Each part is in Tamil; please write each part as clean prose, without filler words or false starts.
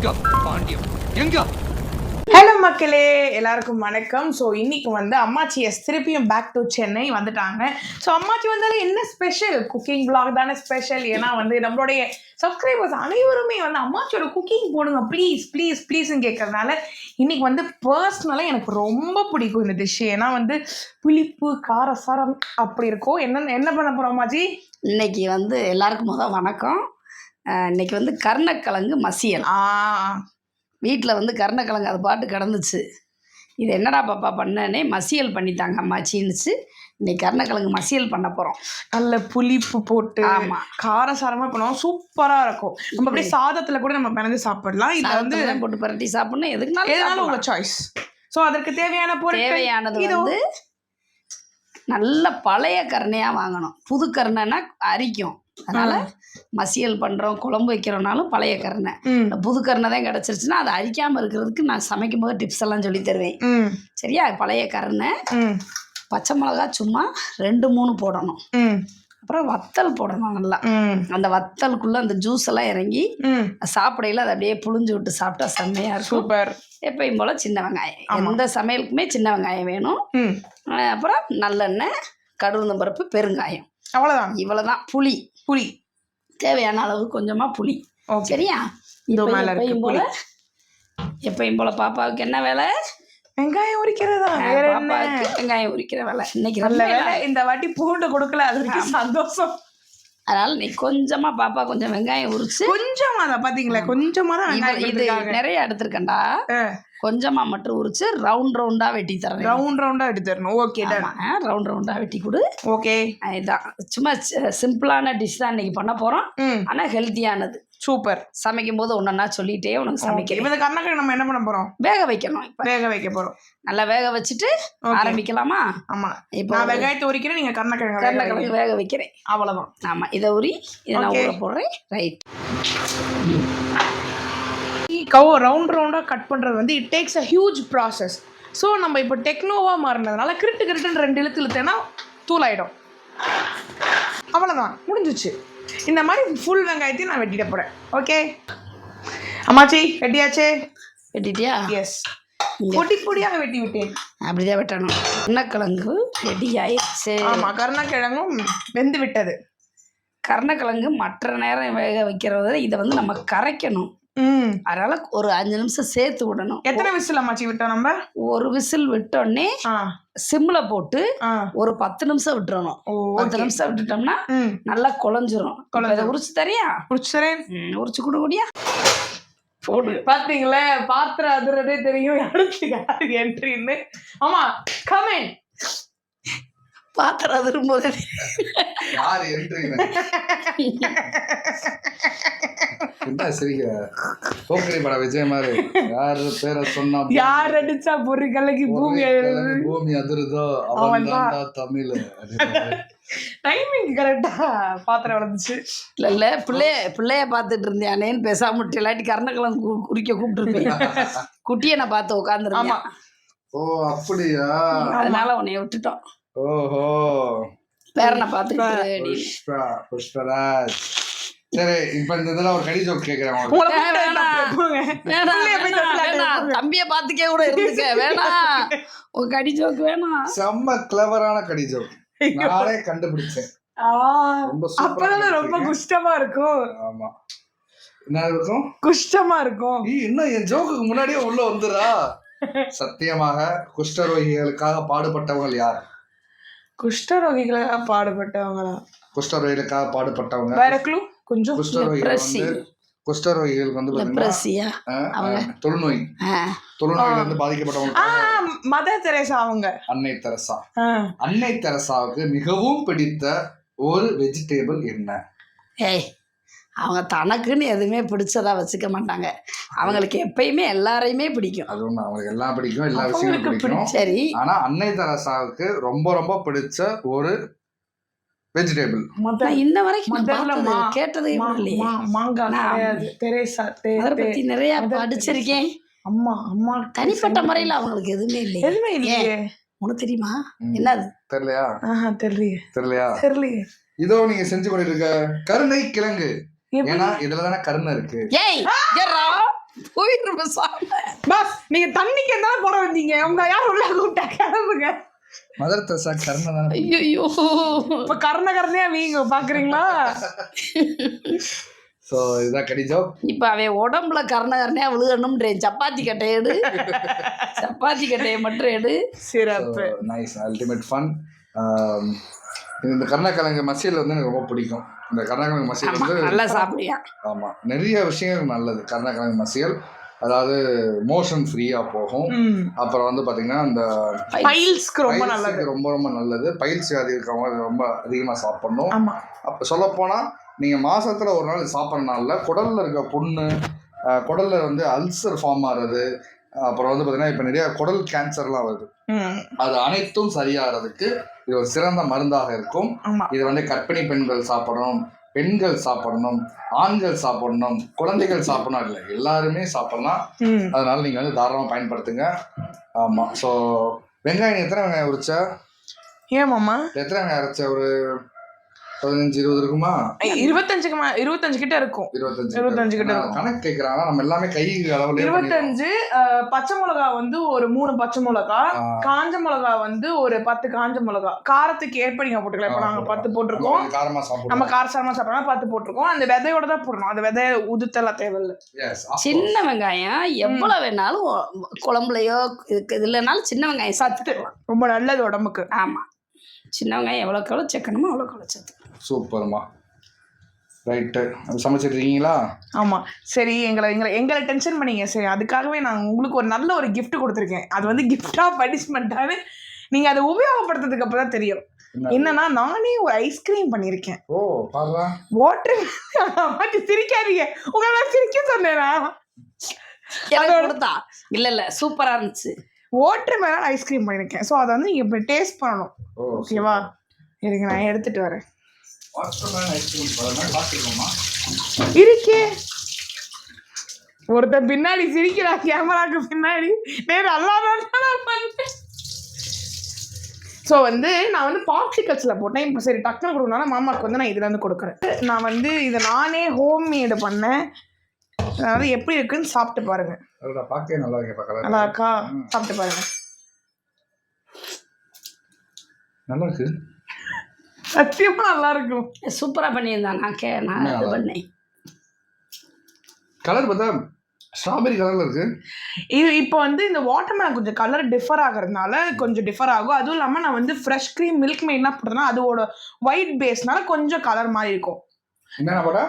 எங்க பாண்டியம் எங்க? ஹலோ மக்களே, எல்லாருக்கும் வணக்கம். ஸோ இன்னைக்கு வந்து அம்மாச்சி திருப்பியும் பேக் டு சென்னை வந்துட்டாங்க. ஸோ அம்மாச்சி வந்தாலும் என்ன ஸ்பெஷல்? குக்கிங் vlog தானே ஸ்பெஷல். ஏன்னா வந்து நம்மளுடைய சப்ஸ்கிரைபர்ஸ் அனைவருமே வந்து அம்மாச்சியோட குக்கிங் போடுங்க ப்ளீஸ் ப்ளீஸ் ப்ளீஸ்ன்னு கேட்கறதுனால இன்னைக்கு வந்து பர்சனலாக எனக்கு ரொம்ப பிடிக்கும் இந்த டிஷ். ஏன்னா வந்து புளிப்பு காரசாரம் அப்படி இருக்கும். என்ன பண்ண போகிறோம் அம்மாச்சி? இன்னைக்கு வந்து எல்லாருக்கும் வணக்கம். இன்னைக்கு வந்து கருணக்கிழங்கு மசியல். வீட்டில் வந்து கருணக்கிழங்கு அது பாட்டு கிடந்துச்சு. இது என்னடா பாப்பா பண்ணனே மசியல் பண்ணித்தாங்க அம்மாச்சின்னுச்சு. இன்னைக்கு கருணக்கிழங்கு மசியல் பண்ண போகிறோம். நல்ல புளிப்பு போட்டு ஆமாம், காரசாரமாக பண்ணுவோம். சூப்பராக இருக்கும். நம்ம அப்படியே சாதத்தில் கூட நம்ம பிணைஞ்சு சாப்பிடலாம். இல்லை வந்து போட்டு பரட்டி சாப்பிடணும். எதுனாலும் உங்கள் சாய்ஸ். ஸோ அதற்கு தேவையானது வந்து நல்ல பழைய கருணையாக வாங்கணும். புது கருணைன்னா அரிக்கும். அதனால் மசியல் பண்ணுறோம், குழம்பு வைக்கிறோம்னாலும் பழைய கருணை. புது கருணை தான் கிடச்சிருச்சுன்னா அதை அரிக்காமல் இருக்கிறதுக்கு நான் சமைக்கும் போது டிப்ஸ் எல்லாம் சொல்லி தருவேன். சரியா? பழைய கருணை, பச்சை மிளகா சும்மா 2-3 போடணும். அப்புறம் வத்தல் போடணும். நல்லா அந்த வத்தலுக்குள்ளே அந்த ஜூஸ் எல்லாம் இறங்கி சாப்பிடையில அதை அப்படியே புழிஞ்சு விட்டு சாப்பிட்டா செம்மையாக இருக்கும். சூப்பர். எப்பயும் போல் சின்ன வெங்காயம், எந்த சமையலுக்குமே சின்ன வெங்காயம் வேணும். அப்புறம் நல்லெண்ணெய், கடுகு பருப்பு, பெருங்காயம், அவ்வளோதான். இவ்வளோதான். புளி தேவையான அளவு கொஞ்சமாக புளி. சரியா? எப்பயும் போல பாப்பாவுக்கு என்ன வேலை? வெங்காயம் உரிக்கிறதா. பாப்பாவுக்கு வெங்காயம் உரிக்கிற வேலை. இன்னைக்கு நல்ல வேலை இந்த வாட்டி பூண்டு கொடுக்கல, அது வரைக்கும் சந்தோஷம். அதனால நீ கொஞ்சமா பாப்பா கொஞ்சம் வெங்காயம் உரிச்சு, கொஞ்சமா தான் பாத்தீங்களா, கொஞ்சமா தான். இது நிறைய எடுத்துருக்கேன்டா. கொஞ்சமா மட்டும் உரிச்சு ரவுண்டா வெட்டி தரேன். ரவுண்டா வெட்டி தரணும். ஓகே, ரவுண்டா வெட்டி கொடு. ஓகே, இதுதான் சும்மா சிம்பிளான டிஷ் தான் இன்னைக்கு பண்ண போறோம். ஆனா ஹெல்த்தியானது. சூப்பர். சமைக்கும் போது ஒன்னா சொல்லிட்டே உனக்கு சமைக்கிறேன். இந்த கருணக்கிழங்கு நம்ம என்ன பண்ண போறோம்? வேக வைக்கணும். வேக வைக்க போறோம். நல்லா வேக வச்சுட்டு ஆரம்பிக்கலாமா? ஆமா. இப்போ நான் வெங்காயத்தை உரிக்கிறேன், நீங்க கருணக்கிழங்கு வேக வைக்கிறேன். அவ்வளவுதான். ஆமா, இதை இதை நான் ஊற போடுறேன். ரைட். ரவுண்டா கட் பண்றது வந்து it takes a huge process. So நம்ம இப்போ டெக்னோவா மாறினதுனால கிரிட்டுன்னு 2 இழுத்து இழுத்தேன்னா தூளாயிடும். அவ்வளோதான், முடிஞ்சிச்சு. இந்த மாதிரி ஃபுல் வெங்காயத்தையும் நான் வெட்டிட போகிறேன். ஓகே அம்மாச்சி, வெட்டியாச்சே? வெட்டிட்டியா? எஸ், பொடியாக வெட்டி விட்டேன். அப்படிதான் வெட்டணும். கருணக்கிழங்கு ரெடி ஆயிடுச்சு. ஆமாம், கருணக்கிழங்கும் வெந்து விட்டது. கருணக்கிழங்கு மற்ற நேரம் வேக வைக்கிறத இதை வந்து நம்ம கரைக்கணும். அதனால ஒரு 5 நிமிஷம் சேர்த்து விடணும். எத்தனை விசில் அம்மாச்சி விட்டோம்? நம்ம ஒரு விசில் விட்டோடனே சிம்ல போட்டு ஒரு 10 நிமிஷம் விட்டுறணும். 10 நிமிஷம் விட்டுட்டோம்னா நல்லா குழஞ்சிரும். உரிச்சு தரியா? உரிச்சு தரேன். உரிச்சு கொடுக்கடியா? போடு. பாத்தீங்களா, பாத்திரம் அதுறதே தெரியும் யாரு என்ட்ரின்னு. ஆமா, கமெண்ட். பாத்திரம் அதிரும்போது யாரு என்ட்ரின்னு விஜய் மாதிரி யாரு பேரை சொன்னா யார் அடிச்சா பொருட்களுக்கு பூமி அதிருதோ அவன் தமிழ். டைமிங் கரெக்டா பாத்திரம் வளர்ந்துச்சு. இல்ல பிள்ளைய பாத்துட்டு இருந்தியானேன்னு பேசாம இல்லாட்டி கருணக்கிழங்கு குறிக்க கூப்பிட்டு குட்டியை நான் பார்த்து உட்காந்துருந்தேன். ஓ அப்படியா? அதனால உன்னைய விட்டுட்டோம். ஓஹோ, பேரனை பார்த்துட்டு புஷ்பராஜ். சரி, இப்ப இந்த இதெல்லாம் ஒரு கடி ஜோக் கேட்கிறேன். தம்பிய பாத்துக்கே கூட இருந்துக்க வேணாம். ஒரு கடி ஜோக் வேணாம். செம்ம கிளவரான கடி ஜோக் நானே கண்டுபிடிச்சேன். ரொம்ப குஷ்டமா இருக்கும். ஆமா, என்ன இருக்கும்? குஷ்டமா இருக்கும். இன்னும் என் ஜோக்குக்கு முன்னாடியே உள்ள வந்துடா. சத்தியமாக குஷ்டரோகிகளுக்காக பாடுபட்டவங்க யார்? குஷ்டரோகிகளுக்காக பாடுபட்டவங்களா? குஷ்டரோகிகளுக்காக பாடுபட்டவங்க வேற க்ளூ கொஞ்சம். குஷ்டரோகிகளுக்கு வந்து தொழுநோய் வந்து பாதிக்கப்பட்டவங்க மதர் தெரேசா. அவங்க அன்னை தெரசா. அன்னை தெரசாவுக்கு மிகவும் பிடித்த ஒரு வெஜிடேபிள் என்ன? ஏய், அவங்க தனக்குன்னு எதுவுமே பிடிச்சதா வச்சுக்க மாட்டாங்க. அவங்களுக்கு எப்பயுமே எல்லாரையுமே பிடிக்கும். அது ஒண்ணு, அவங்களுக்கு எல்லாம் பிடிக்கும், எல்லா விஷயங்களும் பிடிக்கும். சரி, ஆனா அன்னை தெரசாவுக்கு ரொம்ப ரொம்ப பிடிச்ச ஒரு வெஜிடேபிள் இன்ன வரைக்கும் கேட்டதே இல்லையே. நிறைய படிச்சிருக்கேன். அம்மா அம்மா தனிப்பட்ட முறையில அவங்களுக்கு எதுவுமே இல்லையே. உனக்கு தெரியுமா? என்னது தெரியலையா? தெரியலையே. இதோ நீங்க செஞ்சு கொண்டிருக்க கருணை கிழங்கு. ஏன்னா இதுலதானே கருணை இருக்கு. போயிட்டு சாப்பிட. பாஸ் நீங்க தண்ணிக்கு என்ன போட வந்தீங்க? உங்க யார் உள்ள கூப்பிட்டா? கிளம்புங்க. மதர் தெரசா கர்ண தானே. ஐயோ இப்ப கர்ணகர்ணையா வீங்க பாக்குறீங்களா? ஸோ இதுதான் கடிஜோ. இப்ப அவன் உடம்புல கர்ணகர்ணையா விழுகணும்ன்றேன். சப்பாத்தி கட்டையை எடு, சப்பாத்தி கட்டையை மட்டும் எடு. சிறப்பு. Nice, ultimate fun. இந்த கருணக்கிழங்கு மசியல் வந்து எனக்கு ரொம்ப பிடிக்கும். இந்த கருணக்கிழங்கு மசியல் வந்து நல்லா சாப்பிடுயா. ஆமாம், நிறைய விஷயங்கள் நல்லது கருணக்கிழங்கு மசியல். அதாவது மோஷன் ஃப்ரீயாக போகும். அப்புறம் வந்து பார்த்தீங்கன்னா இந்த பைல்ஸ்க்கு ரொம்ப நல்லது, ரொம்ப ரொம்ப நல்லது. பைல்ஸ் வியாதி இருக்கவங்க ரொம்ப அதிகமாக சாப்பிடணும். ஆமா. அப்போ சொல்லப்போனால் நீங்கள் மாதத்தில் ஒரு நாள் சாப்பிட்றதுனால குடலில் இருக்க புண்ணு, குடலில் வந்து அல்சர் ஃபார்ம் ஆகிறது, அப்புறம் வந்து பார்த்தீங்கன்னா இப்போ நிறைய குடல் கேன்சர்லாம் வருது, அது அனைத்தும் சரியாகிறதுக்கு இது ஒரு சிறந்த மருந்தாக இருக்கும். இது வந்து கர்ப்பிணி பெண்கள் சாப்பிடணும், பெண்கள் சாப்பிடணும், ஆண்கள் சாப்பிடணும், குழந்தைகள் சாப்பிடணும், இல்லை எல்லாருமே சாப்பிடலாம். அதனால நீங்கள் வந்து தாராளமாக பயன்படுத்துங்க. ஆமாம். ஸோ வெங்காயம் எத்தனை வெங்காயம் உரிச்சா? ஏன் மாமா எத்தனை வெங்காயம் அரைச்ச? ஒரு 15-20 இருக்குமா? 25 கிட்ட இருக்கும். 25 கிட்ட இருக்கும். கணக்கு கேட்கறாங்க. நம்ம எல்லாமே கை அளவுல 25. பச்சை மிளகா வந்து ஒரு 3 பச்சை மிளகா, காஞ்ச மிளகா வந்து ஒரு 10 காஞ்ச மிளகா. காரத்துக்கு ஏற்ப நீங்க போட்டுக்கலாம். இப்ப நாங்க 10 போட்டிருக்கோம். நம்ம காரசாரமா சாப்பிடலாம் 10 போட்டிருக்கோம். அந்த விதையோட தான் போடணும். அந்த விதைய உதுத்தெல்லாம் தேவையில்லை. சின்ன வெங்காயம் எவ்வளவு வேணாலும் குழம்புலையோ இதுலனாலும் சின்ன வெங்காயம் சாப்பிட்டுக்கலாம். ரொம்ப நல்லது உடம்புக்கு. ஆமா, சின்ன வெங்காயம் எவ்வளோக்கு எவ்வளோ சேர்க்கணுமோ அவ்வளோக்கு எவ்வளோ சேர்த்து. சூப்பர்மா. ரைட்டு, சமைச்சிட்டு இருக்கீங்களா? ஆமாம். சரி, எங்களை டென்ஷன் பண்ணீங்க. சரி, அதுக்காகவே நான் உங்களுக்கு ஒரு நல்ல ஒரு கிஃப்ட் கொடுத்துருக்கேன். அது வந்து கிஃப்டா பனிஷ்மெண்ட்டானு நீங்கள் அதை உபயோகப்படுத்துறதுக்கு அப்போ தான் தெரியும். என்னன்னா, நானே ஒரு ஐஸ்கிரீம் பண்ணியிருக்கேன். ஓ பாருடா. வாட்டர் மாட்டி சிரிக்காதீங்க. உங்களை சிரிக்க சொன்னேனா? கொடுத்தா இல்லை சூப்பராக இருந்துச்சு. வாட்டர் மேலான ஐஸ்கிரீம் பண்ணியிருக்கேன். ஸோ அதை வந்து நீங்கள் இப்போ டேஸ்ட் பண்ணணும். ஓகேவா? இருங்க, நான் எடுத்துட்டு வரேன். இருக்கே ஒருத்தன் பின்னாடி சிரிக்கிறான் கேமராக்கு பின்னாடி. நல்லா பண்ணேன். ஸோ வந்து நான் வந்து பாப்சிகல்ஸில் போட்டேன். இப்போ சரி டக்குனு கொடுக்கணும்னா மாமாவுக்கு வந்து நான் இதில் வந்து கொடுக்குறேன். நான் வந்து இதை நானே ஹோம்மேடு பண்ணேன். அதாவது எப்படி இருக்குன்னு சாப்பிட்டு பாருங்க. நல்லா இருக்கா? சாப்பிட்டு பாருங்க. நல்லா இருக்கு, சத்தியமா நல்லா இருக்கும். சூப்பரா பண்ணியிருந்தான். நான் இது பண்ணேன். கலர் பார்த்தா ஸ்ட்ராபெரி கலர்ல இருக்கு. இது இப்போ வந்து இந்த வாட்டர்மெலன் கொஞ்சம் கலர் டிஃபர் ஆகிறதுனால கொஞ்சம் டிஃபர் ஆகும். அதுவும் இல்லாமல் நான் வந்து ஃப்ரெஷ் க்ரீம் மில்க் மெய்ட் என்ன போடுறதுனா அதோட ஒயிட் பேஸ்னால கொஞ்சம் கலர் மாதிரி இருக்கும். என்ன போட்டா?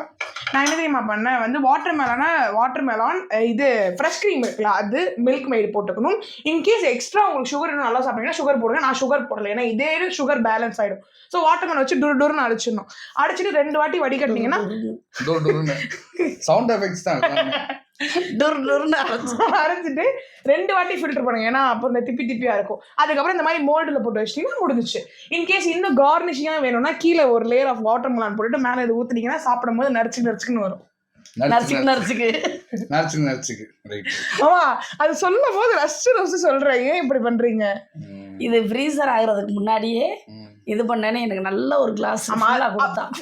நான் என்ன தெரியுமா பண்ணேன், வந்து வாட்டர்மெலான் இது ஃப்ரெஷ் க்ரீம் இருக்குல்ல, அது மில்க் மெய்டு போட்டுக்கணும். இன்கேஸ் எக்ஸ்ட்ரா உங்களுக்கு சுகர் இன்னும் நல்லா சாப்பிட்டீங்கன்னா சுகர் போடுங்க. நான் சுகர் போடல, ஏன்னா இதே சுகர் பேலன்ஸ் ஆகிடும். ஸோ வாட்டர்மெலன் வச்சு டொருன்னு அடிச்சிடணும். அடிச்சுட்டு 2 வாட்டி வடிகட்டினீங்கன்னா சவுண்ட் எஃபெக்ட்ஸ் தான் அரைச்சிட்டு 2 வாட்டி ஃபில்டர் பண்ணுங்க. ஏன்னா அப்போ இந்த திப்பியா இருக்கும். அதுக்கப்புறம் இந்த மாதிரி மோல்டில் போட்டு வச்சிட்டீங்கன்னா முடிஞ்சிச்சு. இன்கேஸ் இன்னும் கார்னிஷிங்காக வேணும்னா கீழே ஒரு லேயர் ஆஃப் வாட்டர்மெலன் போட்டுட்டு மேலே இது ஊற்றுனீங்கன்னா சாப்பிடும் போது நரிச்சுக்குன்னு வரும். நரிச்சுக்கு. ஆமா, அது சொல்லும் போது ரசிச்சு சொல்றேன். ஏன் இப்படி பண்றீங்க? இது ஃப்ரீசர் ஆகுறதுக்கு முன்னாடியே இது பண்ணேன்னு எனக்கு நல்ல ஒரு கிளாஸ் கொடுத்தான்.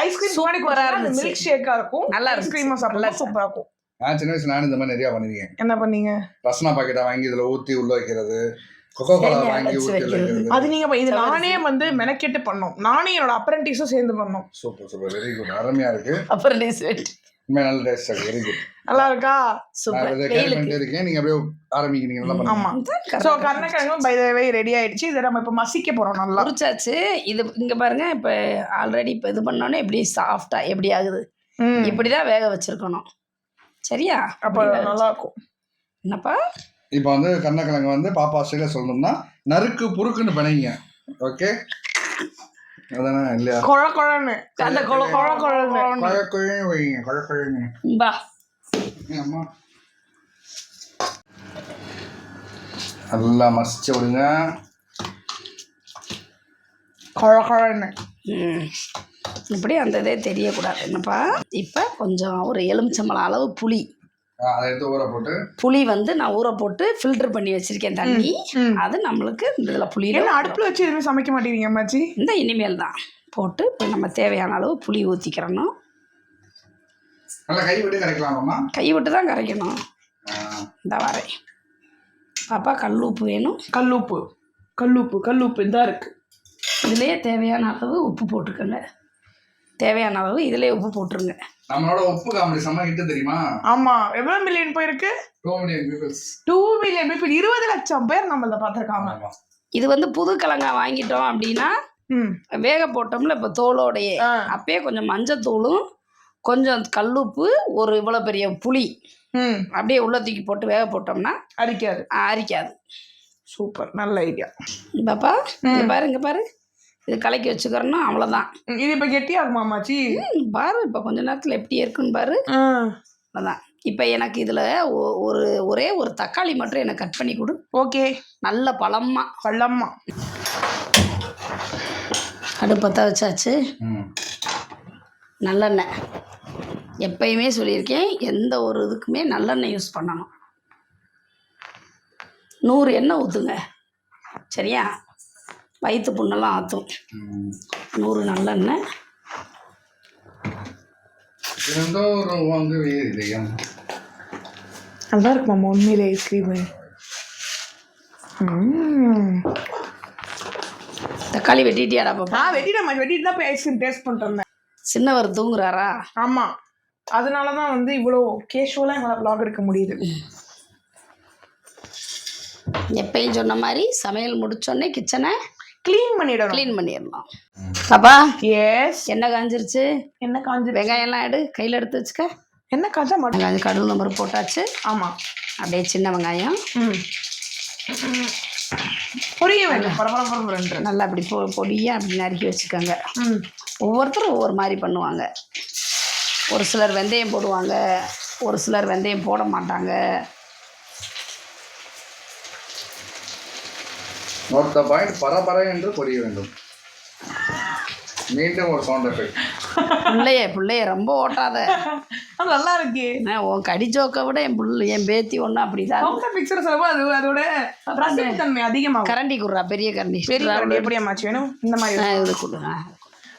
ஐஸ்கிரீம் சூப்பரா இருந்துச்சு. மில்க் ஷேக்கா இருக்கும். நல்லா ஐஸ்கிரீமா சாப்பிடலாம், சூப்பரா இருக்கும். நான் சின்ன வயசுல நானும் இந்த மாதிரி நிறைய பண்ணிருக்கேன். என்ன பண்ணீங்க? ரசனா பாக்கெட்டா வாங்கி இதுல ஊத்தி உள்ள வைக்கிறது, கொக்கோ கோலா வாங்கி ஊத்தி உள்ள வைக்கிறது. அது நீங்க இது நானே வந்து மெனக்கெட்டு பண்ணோம். நானே என்னோட அப்ரெண்டிஸும் சேர்ந்து பண்ணோம். சூப்பர் வெரி குட், அருமையா இருக்கு. அப்ரெண்டிஸ் உண்மை நல்ல டேஸ்ட் இருக்கு, வெரி குட். நல்லா இருக்கா? சூப்பர். இருக்கேன், நீங்க அப்படியே ஆரம்பிக்கிறீங்க. நல்லா பண்ணுங்க. ஆமா. சோ கர்ணக்கிழங்கும் பை தி வே ரெடி ஆயிடுச்சு. இத நம்ம இப்ப மசிக்க போறோம். நல்லா உரிச்சாச்சு. இது இங்க பாருங்க, இப்ப ஆல்ரெடி இப்ப இது பண்ணோனே எப்படி சாஃப்ட்டா எப்படி ஆகுது. இப்படிதான் வேக வச்சிருக்கணும். சரியா? அப்ப நல்லா இருக்கும். என்னப்பா இப்போ வந்து கர்ணக்கிழங்கு வந்து பாப்பா ஸ்டைல சொல்லணும்னா நறுக்கு புறுக்குன்னு பண்ணுவீங்க. ஓகே, அதானே இல்லையா? கொழன்னு அந்த கொழன்னு வைங்க. பா அம்மா நல்லா மசிச்சு விடுங்க. கொழன்னு இப்படி அந்த இதே தெரியக்கூடாது. என்னப்பா இப்போ கொஞ்சம் ஒரு எலுமிச்சம்பழம் அளவு புளி அதை எடுத்து ஊற போட்டு, புளி வந்து நான் ஊற போட்டு ஃபில்டர் பண்ணி வச்சிருக்கேன் தண்ணி. அது நம்மளுக்கு இந்த இதில் புளி அடுப்பில் வச்சு எதுவுமே சமைக்க மாட்டேங்க அம்மாச்சி. இந்த இனிமேல் தான் போட்டு இப்போ நம்ம தேவையான அளவு புளி ஊற்றிக்கிறணும். நல்லா கை விட்டு கரைக்கலாமாம்மா? கை விட்டு தான் கரைக்கணும். இந்த வரேன் பாப்பா. கல் உப்பு வேணும். கல்லுப்பு கல்லுப்பு கல்லுப்பு இதாக இருக்கு. இதுலேயே தேவையான அளவு உப்பு போட்டுக்கோங்க. தேவையான அளவு இதுலேயே உப்பு போட்டுருங்க. நம்மளோட உப்பு காமெடி செம்ம ஹிட் தெரியுமா? ஆமா. எவ்வளவு மில்லியன் போயிருக்கு? 2 million people. 2 மில்லியன் பீப்புள், 20 லட்சம் பேர் நம்மள பார்த்துருக்காங்க. இது வந்து புது கிழங்கா வாங்கிட்டோம் அப்படின்னா வேக போட்டோம்ல இப்போ தோலோடையே, அப்பயே கொஞ்சம் மஞ்சத்தூளும் கொஞ்சம் கல்லுப்பு ஒரு இவ்வளோ பெரிய புளி அப்படியே உள்ள தூக்கி போட்டு வேக போட்டோம்னா அரிக்காது. சூப்பர், நல்ல ஐடியா பாப்பா. இங்க பாரு, இங்க பாரு, இது கலக்கி வச்சுக்கிறோன்னா அவ்வளோதான். இது இப்போ கெட்டியாகுமா அம்மாச்சி? பாரு இப்போ கொஞ்ச நேரத்தில் எப்படி இருக்குன்னு பாரு. அதான் இப்போ எனக்கு இதில் ஒரே ஒரு தக்காளி மட்டும் எனக்கு கட் பண்ணி கொடு. ஓகே. நல்ல பழமா அடுப்பத்த வச்சாச்சு. நல்லெண்ணெய் எப்பயுமே சொல்லியிருக்கேன், எந்த ஒரு இதுக்குமே நல்லெண்ணெய் யூஸ் பண்ணணும். 100 எண்ணெய் ஊற்றுங்க, சரியா? வயிற்று புண்ணெல்லாம் ஆற்றும். 100 நல்லெண்ணெய். நல்லா இருக்குமாம்மா உண்மையிலே ஐஸ்கிரீமு. தக்காளி வெட்டிட்டியாடா பாப்பா? வெட்டிட்டு தான் போய் ஐஸ்கிரீம் டேஸ்ட் பண்ணிட்டு சின்னவர் தூங்குறாரா? ஆமாம், அதனால தான் வந்து இவ்வளோ கேஷுவலாக எங்களால் வ்ளாக் எடுக்க முடியுது. எப்பயும் சொன்ன மாதிரி சமையல் முடிச்சோடனே கிச்சனை க்ளீன் பண்ணிடணும். பாப்பா எஸ். என்ன காஞ்சிருச்சு? வெங்காயம்லாம் கையில் எடுத்து வச்சுக்க. என்ன காஞ்சா மட்டும் கடுகு நம்பர் போட்டாச்சு. ஆமாம். அப்படியே சின்ன வெங்காயம் பொரிய வேண்டாம், நல்லா அப்படி பொடியாக அப்படி நறுக்கி வச்சுக்கோங்க. ஒவ்வொருத்தரும் ஒவ்வொரு மாதிரி பண்ணுவாங்க. ஒரு சிலர் வெந்தயம் போடுவாங்க, ஒரு சிலர் வெந்தயம் போட மாட்டாங்க. பரபர என்று பொரிய வேண்டும். மீண்டும் ஒரு சவுண்ட் எஃபெக்ட். பிள்ளைய ரொம்ப ஓட்டாத. நல்லா இருக்கு. உன் கடிச்சோக்க விட என் பேத்தி ஒன்று அப்படிதான். அதோட தன்மை அதிகமாக. கரண்டி குடுறா, பெரிய கரண்டி. எப்படி அம்மாச்சி வேணும்? இந்த மாதிரி இது கொடுங்க.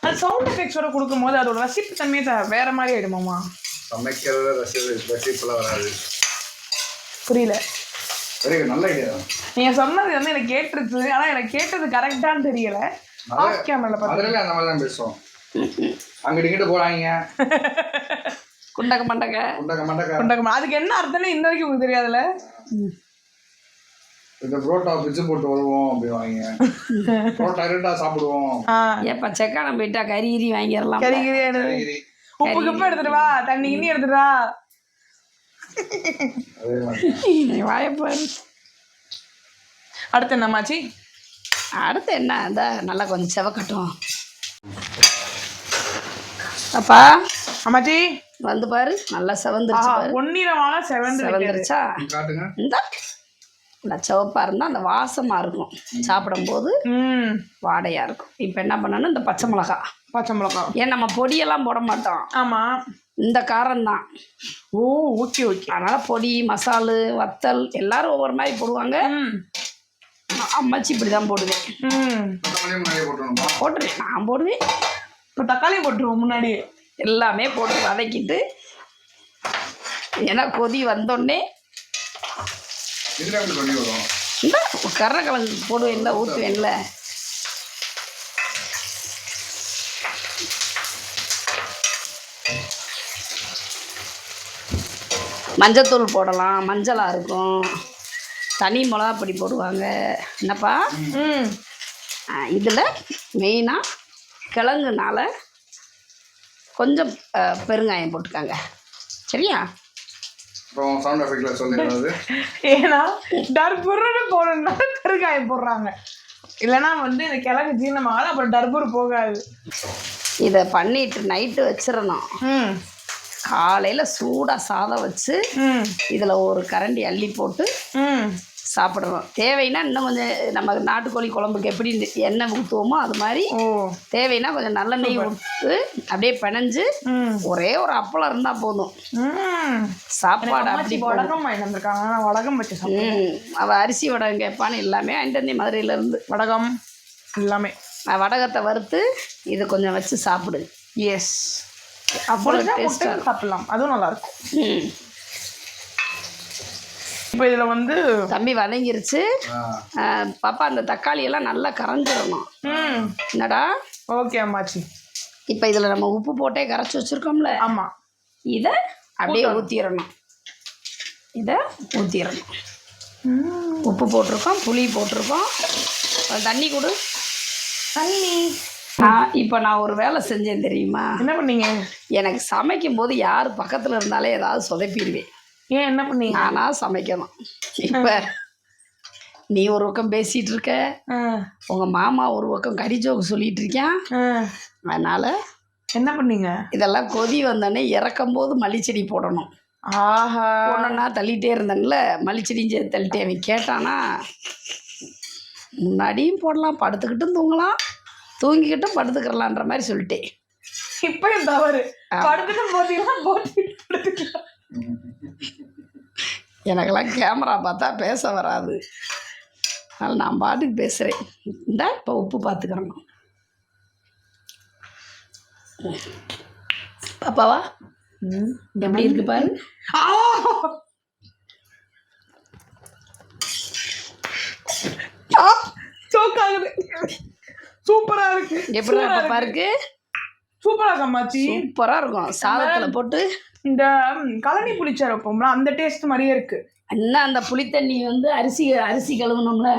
அது சவுண்ட் எஃபெக்ட்ஸோட கொடுக்கும்போது அதோட ரசிப்பு தன்மையை வேற மாதிரி ஆயிடுமாம்மா? சமைக்கிறத ரசிப்புலாம் வராது. புரியல. நல்ல ஐடியா. நீங்க சொன்னது வந்து எனக்கு கேட்டுருச்சு, ஆனா எனக்கு கேட்டது கரெக்டான்னு தெரியல. அதுல அந்த மாதிரி தான் பேசுவோம். அங்கிட்டு இங்கிட்டு போறாங்க. குண்டக்க மண்டக்க. அதுக்கு என்ன அர்த்தம்னு இன்ன வரைக்கும் உங்களுக்கு தெரியாதுல்ல. இந்த புரோட்டா பிச்சு போட்டு வருவோம் அப்படிவாங்க. புரோட்டா ரெண்டா சாப்பிடுவோம். ஏப்பா செக்கான போயிட்டா கறி வாங்கிடலாம். கறி உப்பு கிப்பு எடுத்துட்டு வா, தண்ணி கிண்ணி எடுத்துட்டு வா. வாயப்பாரு. அடுத்து என்னம்மாச்சி? அடுத்து என்ன, இந்த நல்லா கொஞ்சம் செவக்கட்டும். அப்பா அம்மாச்சி வந்து பாரு, நல்லா செவந்துருச்சு. பொன்னிறமாக செவந்துருச்சா? இந்த நல்லா சிவப்பாக இருந்தால் அந்த வாசமாக இருக்கும், சாப்பிடும்போது வாடையாக இருக்கும். இப்போ என்ன பண்ணணும், இந்த பச்சை மிளகா ஏன் நம்ம பொடியெல்லாம் போட மாட்டோம். ஆமாம், இந்த காரம்தான். ஓ ஓகே. அதனால் பொடி மசாலு வத்தல் எல்லாரும் ஒவ்வொரு மாதிரி போடுவாங்க. அம்மாச்சி இப்படி தான் போடுவேன். போட்டுருவேன், நான் போடுவேன். இப்போ தக்காளி போட்டுருவோம் முன்னாடி. எல்லாமே போட்டு வதக்கிட்டு, ஏன்னா கொதி வந்தோடனே இந்த கருணக்கிழங்கு போடுவேன்ல, ஊற்றுவேன்ல. மஞ்சத்தூள் போடலாம், மஞ்சளாக இருக்கும். தனி மிளகாப்பொடி போடுவாங்க. என்னப்பா? இதில் மெயினாக கிழங்குனால கொஞ்சம் பெருங்காயம் போட்டுக்காங்க, சரியா? ஏன்னா டர்புர்னு போடணும்னா பெருங்காயம் போடுறாங்க, இல்லைன்னா வந்து இந்த கிழங்கு ஜீரணமாகாது, அப்புறம் டர்புர் போகாது. இதை பண்ணிட்டு நைட்டு வச்சிடணும். காலையில் சூடாக சாதம் வச்சு இதில் ஒரு கரண்டி அள்ளி போட்டு சாப்பிடணும். தேவைன்னா இன்னும் கொஞ்சம் நம்ம நாட்டுக்கோழி குழம்புக்கு எப்படி எண்ணெய் ஊற்றுவோமோ அது மாதிரி தேவைன்னா கொஞ்சம் நல்லெண்ணெய் ஊற்று அப்படியே பிணைஞ்சு ஒரே ஒரு அப்பளம் இருந்தால் போதும். சாப்பாடு அப்படி வடகம் வச்சு அவள் அரிசி வடகம் கேட்பான்னு எல்லாமே அண்டந்தி மதுரையிலேருந்து வடகம் எல்லாமே வடகத்தை வறுத்து இது கொஞ்சம் வச்சு சாப்பிடு. எஸ், அவ்வளோ முட்டை டேஸ்ட்டாக சாப்பிடலாம், அதுவும் நல்லா இருக்கும். ம். இப்போ இதுல வந்து தம்பி வதங்கிருச்சு. பாப்பா அந்த தக்காளி எல்லாம் நல்லா கரைஞ்சிடணும். என்னடா? ஓகே அம்மாச்சி. இப்போ இதில் நம்ம உப்பு போட்டே கரைச்சி வச்சுருக்கோம்ல, ஆமா, இதை அப்படியே ஊற்றிடணும். இதை ஊற்றிடணும். உப்பு போட்டிருக்கோம், புளி போட்டிருக்கோம். தண்ணி கொடு. தண்ணி. இப்போ நான் ஒரு வேலை செஞ்சேன் தெரியுமா? என்ன பண்ணீங்க? எனக்கு சமைக்கும் போது யார் பக்கத்தில் இருந்தாலே ஏதாவது சொதப்பிடுவேன். ஏன், என்ன பண்ணீங்க? நானா சமைக்கணும். இப்போ நீ ஒரு பக்கம் பேசிகிட்டு இருக்க, உங்கள் மாமா ஒரு பக்கம் கறி ஜோக்கு சொல்லிட்டு இருக்கான். அதனால் என்ன பண்ணீங்க? இதெல்லாம் கொதி வந்தோடனே இறக்கும் போது மல்லிச்செடி போடணும். ஆஹா, ஒன்றுன்னா தள்ளிகிட்டே இருந்தேன்ல, மல்லிச்செடியும் சேர்த்து தள்ளிட்டே. அவன் கேட்டானா, முன்னாடியும் போடலாம், படுத்துக்கிட்டும் தூங்கலாம், தூங்கிக்கிட்டும் படுத்துக்கிறலான்ற மாதிரி சொல்லிட்டேன். இப்பயும் தவறு. படுத்துட்டு போட்டீங்கன்னா படுத்துக்கலாம். எனக்கெல்லாம் கேமரா பார்த்தா பேச வராது, அதனால் நான் பாட்டுக்கு பேசுகிறேன். இந்த இப்போ உப்பு பார்த்துக்கிறேன். பாப்பாவா எப்படி இருக்கு பாரு. சோக்காகுது. சூப்பரா இருக்கு. எப்படி பாப்பா இருக்கு? சூப்பரா இருக்கு அம்மாச்சி. சூப்பராக இருக்கும். சாதத்தில் போட்டு இந்த கழனி புளிச்சாறு வைப்போம்ல, அந்த டேஸ்ட் மாதிரியே இருக்கு. என்ன அந்த புளி தண்ணி வந்து அரிசி கழுவுனோம்ல,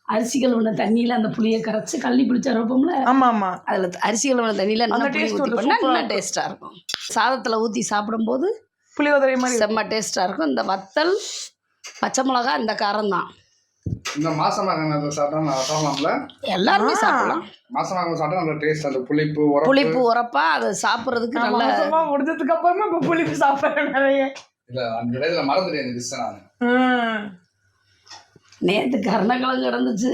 அரிசி கழுவுன தண்ணியில் அந்த புளியை கரைச்சி கள்ளி புளிச்சாறு வைப்போம்ல. ஆமா ஆமா, அதில் அரிசி கழுவுன தண்ணியில் அந்த டேஸ்ட் நல்லா டேஸ்ட்டாக இருக்கும். சாதத்தில் ஊற்றி சாப்பிடும்போது புளியோதரை மாதிரி செம்ம டேஸ்ட்டாக இருக்கும். இந்த வத்தல், பச்சை மிளகா, இந்த காரம் தான். இந்த மாசமாக சாப்பிடலாம்ல, எல்லாருமே சாப்பிடலாம். மாசமாக சாப்பிட்டா நல்ல டேஸ்ட். அந்த புளிப்பு உரப்பா அதை சாப்பிட்றதுக்கு நல்ல. முடிஞ்சதுக்கு அப்புறமா இப்போ புளிப்பு சாப்பிட்றேன் நிறைய. இல்லை, அந்த இடத்துல மறந்துட்டேன் இந்த டிஷ் நான். நேற்று கருணக்கிழங்கு கிடந்துச்சு,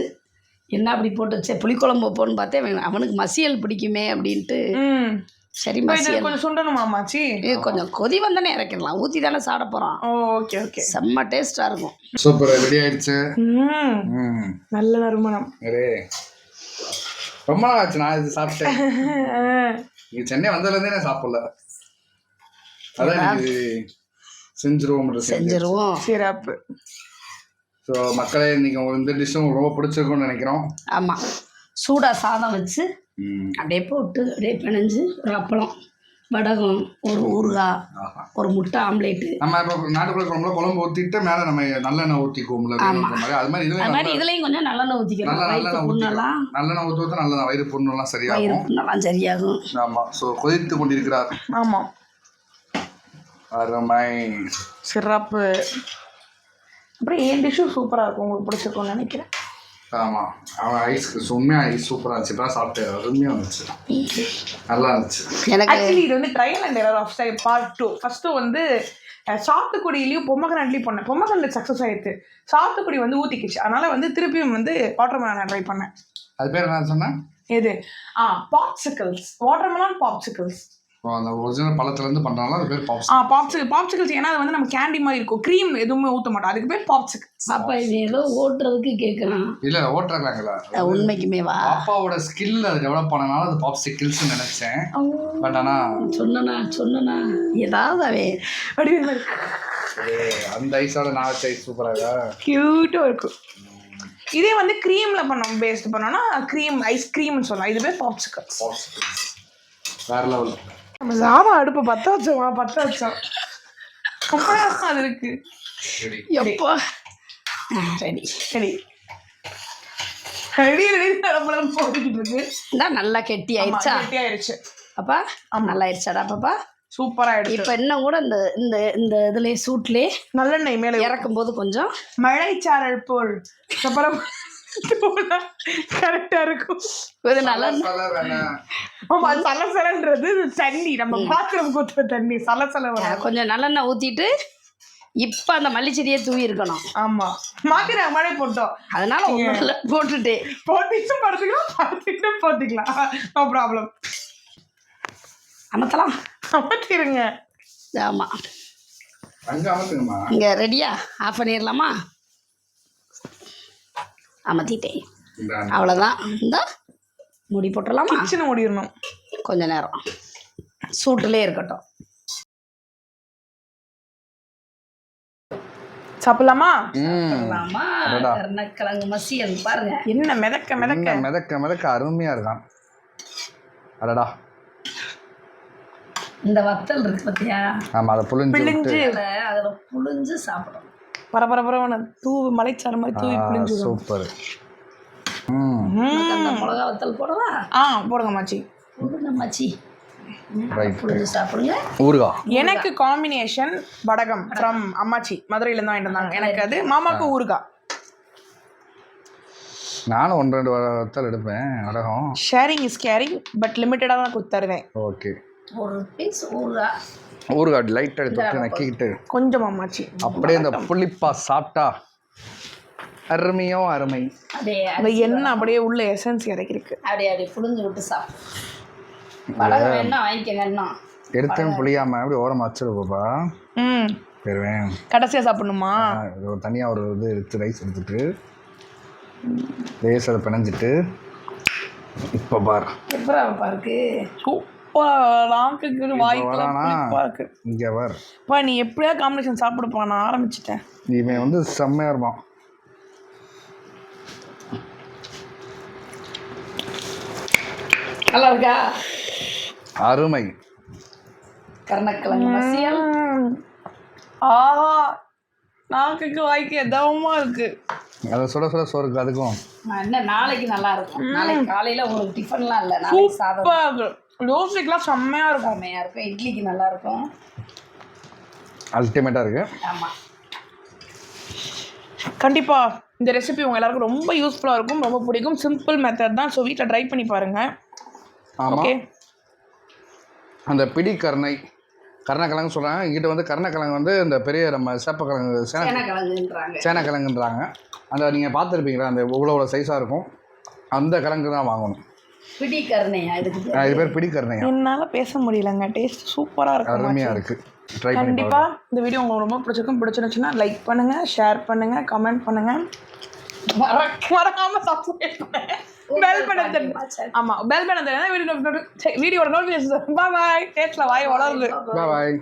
என்ன அப்படி போட்டு வச்சே புளிக்குழம்பு வைப்போன்னு பார்த்தேன். அவனுக்கு மசியல் பிடிக்குமே அப்படின்ட்டு. சரி, மசியல் கொஞ்சம் சுண்டணுமா அம்மாச்சி? கொஞ்சம் கொதி வந்தோடனே இறக்கிடலாம், ஊற்றி தானே சாப்பிட போகிறோம். ஓகே ஓகே, செம்ம டேஸ்ட்டாக இருக்கும். சூப்பர், ரெடி ஆயிடுச்சு. நல்ல நறுமணம். ரொம்ப நாள் ஆச்சு நான் இது சாப்பிட்டேன். நீ சென்னை வந்ததுலேருந்தே நான் சாப்பிடல, அதான் எனக்கு செஞ்சிருவோம். சிறப்பு. ஸோ மக்களே, இன்னைக்கு உங்களுக்கு இந்த டிஷ்ஷும் உங்களுக்கு ரொம்ப பிடிச்சிருக்கும்னு நினைக்கிறோம். ஆமாம், சூடாக சாதம் வச்சு அப்படியே போட்டு அப்படியே பிணைஞ்சு ஒரு அப்பளம், வடகம், ஒரு ஊறுகாய், ஒரு முட்டை ஆம்லேட்டு. நம்ம இப்போ நாட்டுக்குள்ள குழம்புல குழம்பு ஊற்றிட்டு மேலே நம்ம நல்லெண்ணெய் ஊற்றிக்குவோம்ல, அது மாதிரி இதுலேயும் கொஞ்சம் நல்லெண்ணெய் ஊற்றிக்கலாம். நல்லெண்ணெய் ஊற்றுவது நல்லதான், வயிறு புண்ணெல்லாம் சரியாகும். ஆமாம். ஸோ கொதித்து கொண்டிருக்கிறார். ஆமாம், அருமை, சிறப்பு. அப்புறம் ஏன் டிஷ்ஷும் சூப்பராக இருக்கும், உங்களுக்கு பிடிச்சிருக்கும்னு நினைக்கிறேன். ஆமாம், அவன் ஐஸ்க்கு உண்மையாக ஐஸ் சூப்பராக இருந்துச்சு. இப்போ சாப்பிட்டு அருமையாக இருந்துச்சு, நல்லா இருந்துச்சு. எனக்கு ஆக்சுவலி இது வந்து trial and error of style part 2. First வந்து சாத்துக்குடியிலையும் பொம்மகரண்ட்லையும் பண்ணேன். பொம்மகரண்ட் சக்ஸஸ் ஆகிடுது, சாத்துக்குடி வந்து ஊற்றிக்கிச்சு. அதனால் வந்து திருப்பியும் வந்து வாட்டர்மெலன் ட்ரை பண்ணேன். அது பேர் என்ன சொன்னேன்? எது? Popsicles, watermelon popsicles. அந்த ஒரிஜினல் பழத்துலேருந்து பண்ணுறாங்களா, அது பேர் பாப்சிக்கல்ஸ். ஏன்னா அது வந்து நம்ம கேண்டி மாதிரி இருக்கும், க்ரீம் எதுவுமே ஊற்ற மாட்டோம், அதுக்கு பேர் பாப்சிக்கல்ஸ். அப்பா இது ஏதோ ஓட்டுறதுக்கு கேட்குறான். இல்லை, ஓட்டுறாங்களா? உண்மைக்குமே வா, அப்பாவோட ஸ்கில் அது டெவலப் பண்ணனால அது பாப்சிக்கல்ஸ் நினைச்சேன். பட் ஆனால் சொன்னா ஏதாவது அப்படி அந்த ஐஸோட நான் வச்ச ஐஸ் சூப்பராக க்யூட்டாக இருக்கும். இதே வந்து க்ரீம்ல பண்ணோம், பேஸ்ட் பண்ணோம்னா க்ரீம் ஐஸ்கிரீம்னு சொல்லலாம். இது பேர் பாப்சிக்கல்ஸ். வேற லெவல். நம்ம சாதம் அடுப்பு பற்ற வச்சோம் அது இருக்கு. எப்போ ரெடி போட்டுக்கிட்டு இருக்கு. நல்லா கெட்டி ஆயிடுச்சு. அப்பா நல்லா ஆயிடுச்சாடா பாப்பா? சூப்பரா ஆயிடுச்சு. இப்போ இன்னும் கூட இந்த இந்த இந்த இதுலயே சூட்லயே நல்லெண்ணெய் மேல இறக்கும் போது கொஞ்சம் மழைச்சாரல் போல் அப்புறம் கரெக்டா இருக்கும். ஒரு சலசலன்றது தண்ணி, நம்ம பாத்திரம் ஊத்துற தண்ணி சலசல. கொஞ்சம் நல்லெண்ணெய் ஊத்திட்டு இப்ப அந்த மல்லிச்செடியை தூவி இருக்கணும். ஆமா, மாத்திரம் மழை போட்டோம், அதனால போட்டுட்டு போட்டுக்கலாம், நோ ப்ராப்ளம். அமர்த்திருங்க. ஆமா, இங்க ரெடியா? ஆஃப் பண்ணிடலாமா? அமர்த்திட்டேன், அவ்வளோதான். இந்த மூடி போட்டுடலாமா? கிச்சனை மூடிடணும் கொஞ்ச நேரம். சூட்டுலேயே இருக்கட்டும். சாப்பிடலாமா? சாப்பிடலாமா? கருணக்கிழங்கு மசியல் பாருங்க என்ன மிதக்க மிதக்க மிதக்க மிதக்க அருமையா இருக்கான். அடடா, இந்த வத்தல் இருக்கு பார்த்தியா? ஆமா, அதை புளிஞ்சு அதில் புளிஞ்சு சாப்பிடணும். பரபரப்பரவன தூவு மலைச்சாறு மாதிரி தூவி புளிஞ்சு. சூப்பர். அந்த மிளகா வத்தல் போடவா? போடுங்க மாச்சி. போடுங்க மாச்சி. புளிஞ்சு சாப்பிடுங்க. ஊறுகாய் எனக்கு காம்பினேஷன் வடகம் ஃப்ரம் அம்மாச்சி, மதுரையில இருந்து வாங்கிட்டு வந்தாங்க. எனக்கு அது, மாமாக்கு ஊறுகாய். நானும் 1-2 வத்தல் எடுப்பேன். வடகம் ஷேரிங் இஸ் கேரிங், பட் லிமிட்டடாக தான் கொடுத்துருவேன். ஓகே. ஒரு பீஸ் ஊறுகாய் லைட்டாக எடுத்து நக்கிக்கிட்டு கொஞ்சம் அம்மாச்சி அப்படியே இந்த புளிப்பா சாப்பிட்டா அருமையோ அருமை. அந்த எண்ணெய் அப்படியே உள்ள எசன்ஸ் இறக்கிருக்கு. அப்படியே புளிஞ்சு விட்டு சாப்பிடும். வடகம் வேணா வாங்கிக்கங்க. இன்னும் எடுத்தேன் புளியாம அப்படி ஓரமாக வச்சிருப்பா. பெறுவேன். கடைசியாக சாப்பிடணுமா? தனியாக ஒரு இது எடுத்து ரைஸ் எடுத்துட்டு லேஸ் அதை பிணைஞ்சிட்டு இப்போ பார் எப்போ இருக்கு. இங்கே வர். நீ எப்படியா காம்பினேஷன் சாப்பிடுப்பா, நான் ஆரம்பிச்சிட்டேன். இவன் வந்து செம்மையாக இருப்பான். நல்லா இருக்கா? அருமை. கருணக்கிழங்கு மசியல். ஆஹா, நாக்குக்கு வாய்க்கு எதமா இருக்கு. அதை சுட சுட சோறுக்கு அதுக்கும் என்ன நாளைக்கு நல்லா இருக்கும். நாளைக்கு காலையில் உங்களுக்கு டிஃபன்லாம் இல்லை, நாளைக்கு சாதம். தோசைக்கெலாம் செம்மையாக இருக்கும். செம்மையாக இருக்கும். இட்லிக்கு நல்லா இருக்கும். அல்டிமேட்டாக இருக்கு. ஆமாம், கண்டிப்பாக இந்த ரெசிபி உங்கள் எல்லாருக்கும் ரொம்ப யூஸ்ஃபுல்லாக இருக்கும், ரொம்ப பிடிக்கும். சிம்பிள் மெத்தட் தான். ஸோ வீட்டில் ட்ரை பண்ணி பாருங்கள். ஆமாம். அந்த பிடி கருணக்கிழங்கு சொல்கிறாங்க. இங்கிட்ட வந்து கருணக்கிழங்கு வந்து இந்த பெரிய நம்ம சேப்பக்கிழங்கு சேனக்கிழங்குன்றாங்க. அந்த நீங்கள் பார்த்துருப்பீங்களா, அந்த இவ்வளோ சைஸாக இருக்கும். அந்த கிழங்கு தான் வாங்கணும். பிடி கருணையா இது பேர் பிடி கருணையா? என்னால் பேச முடியலங்க. டேஸ்ட் சூப்பராக இருக்கும், அருமையாக இருக்குது. ட்ரை பண்ணி கண்டிப்பாக இந்த வீடியோ உங்களுக்கு ரொம்ப பிடிச்சிருந்துச்சுன்னா லைக் பண்ணுங்கள், ஷேர் பண்ணுங்கள், கமெண்ட் பண்ணுங்கள், மறக்காமல் சப்ஸ்கிரைப் பண்ணுங்க, பெல் பட்டன் தட்டுங்க. ஆமாம், பெல் பட்டன் தட்டுங்க. வீடியோட நோட்டிஃபிகேஷன். பாய். டேஸ்ட்ல வாய் வளருது. பாய்.